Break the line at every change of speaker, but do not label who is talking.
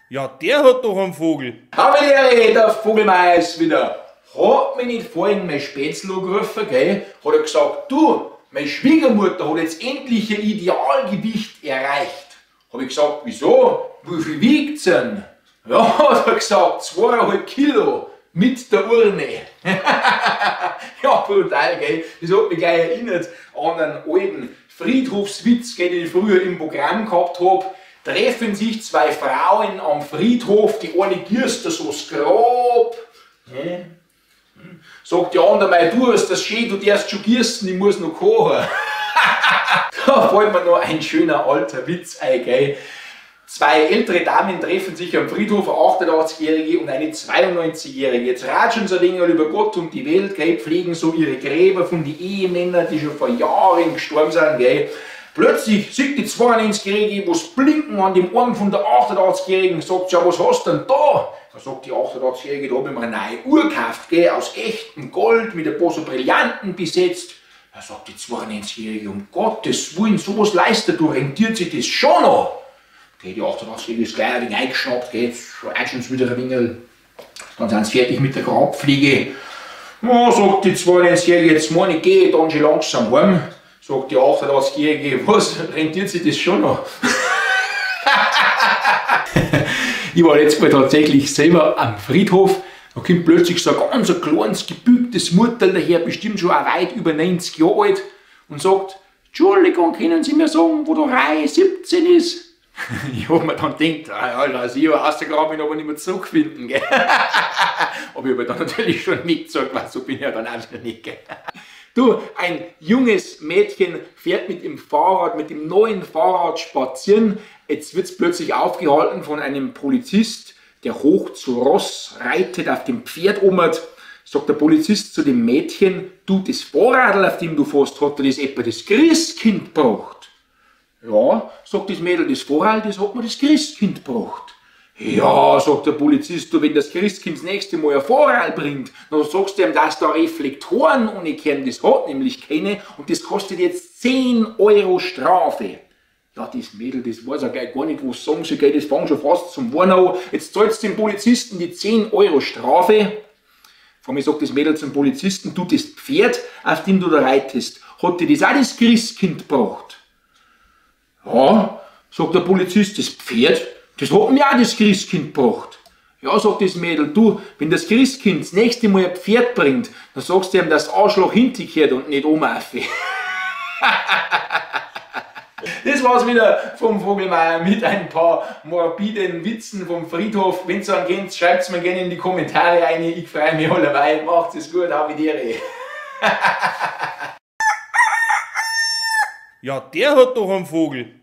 Ja, der hat doch einen Vogel.
Halliere, der Vogelmeier ist wieder. Hat mich nicht vorhin mein Spätzl angerufen, gell? Hat er gesagt, du, meine Schwiegermutter hat jetzt endlich ihr Idealgewicht erreicht. Hab ich gesagt, wieso? Wie viel wiegt's denn? Ja, hat er gesagt, 2,5 Kilo mit der Urne. Ja, brutal, gell? Das hat mich gleich erinnert an einen alten Friedhofswitz, den ich früher im Programm gehabt habe. Treffen sich zwei Frauen am Friedhof, die eine gierst so das Grab. Sagt die andere, mei, du hast das schön, du darfst schon giersten, ich muss noch kochen. Da fällt mir noch ein schöner alter Witz ein, gell? Zwei ältere Damen treffen sich am Friedhof, eine 88-Jährige und eine 92-Jährige. Jetzt ratschen sie ein wenig über Gott und die Welt, gell? Pflegen so ihre Gräber von den Ehemännern, die schon vor Jahren gestorben sind, gell? Plötzlich sieht die 92-Jährige was blinken an dem Arm von der 88-Jährigen, sagt sie, ja, was hast du denn da? Da sagt die 88-Jährige, da habe ich mir eine neue Uhr gekauft, gell, aus echtem Gold, mit ein paar so Brillanten besetzt. Da sagt die 92-Jährige, um Gottes Willen, sowas leistet du, rentiert sich das schon noch? Okay, die 88-Jährige ist gleich ein wenig eingeschnappt, gell, jetzt schon sie wieder ein wenig, dann sind sie fertig mit der Grabpflege. Ja, sagt die 92-Jährige, jetzt meine ich, gehe dann schon langsam heim. Sagt die 88-Jährige, was, rentiert sich das schon noch? Ich war jetzt mal tatsächlich selber am Friedhof, da kommt plötzlich so ein ganz kleines, gebücktes Mutterl daher, bestimmt schon auch weit über 90 Jahre alt, und sagt, Entschuldigung, können Sie mir sagen, wo der Reihe 17 ist? Ich hab mir dann gedacht, Alter, also ich aus der Grab aber nicht mehr zurückfinden, gell? Aber ich habe dann natürlich schon mitgesagt, weil so bin ich ja dann auch wieder nicht, gell? Du, ein junges Mädchen fährt mit dem Fahrrad, mit dem neuen Fahrrad spazieren. Jetzt wird es plötzlich aufgehalten von einem Polizist, der hoch zu Ross reitet, auf dem Pferd ummert. Sagt der Polizist zu dem Mädchen, du, das Fahrrad, auf dem du fährst, hat das etwa das Christkind gebracht? Ja, sagt das Mädel, das Fahrrad, das hat mir das Christkind gebracht. Ja, sagt der Polizist, du, wenn das Christkind das nächste Mal ein Fahrrad bringt, dann sagst du ihm, dass da Reflektoren umkehren, das hat nämlich keine, und das kostet jetzt 10 Euro Strafe. Ja, das Mädel, das weiß ja gar nicht, was sagen sie, das fängt schon fast zum Warn an. Jetzt zahlst du dem Polizisten die 10 Euro Strafe. Vor mir sagt das Mädel zum Polizisten, du, das Pferd, auf dem du da reitest, hat dir das auch das Christkind gebracht? Ja, sagt der Polizist, das Pferd, das hat mir auch das Christkind gebracht. Ja, sagt das Mädel, du, wenn das Christkind das nächste Mal ein Pferd bringt, dann sagst du ihm, dass das Arschloch hinterkehrt und nicht umaufe. Das war's wieder vom Vogelmeier mit ein paar morbiden Witzen vom Friedhof. Wenn es einen kennt, schreibt es mir gerne in die Kommentare rein. Ich freue mich allerweil. Macht's es gut, auf Wiedersehen.
Ja, der hat doch einen Vogel.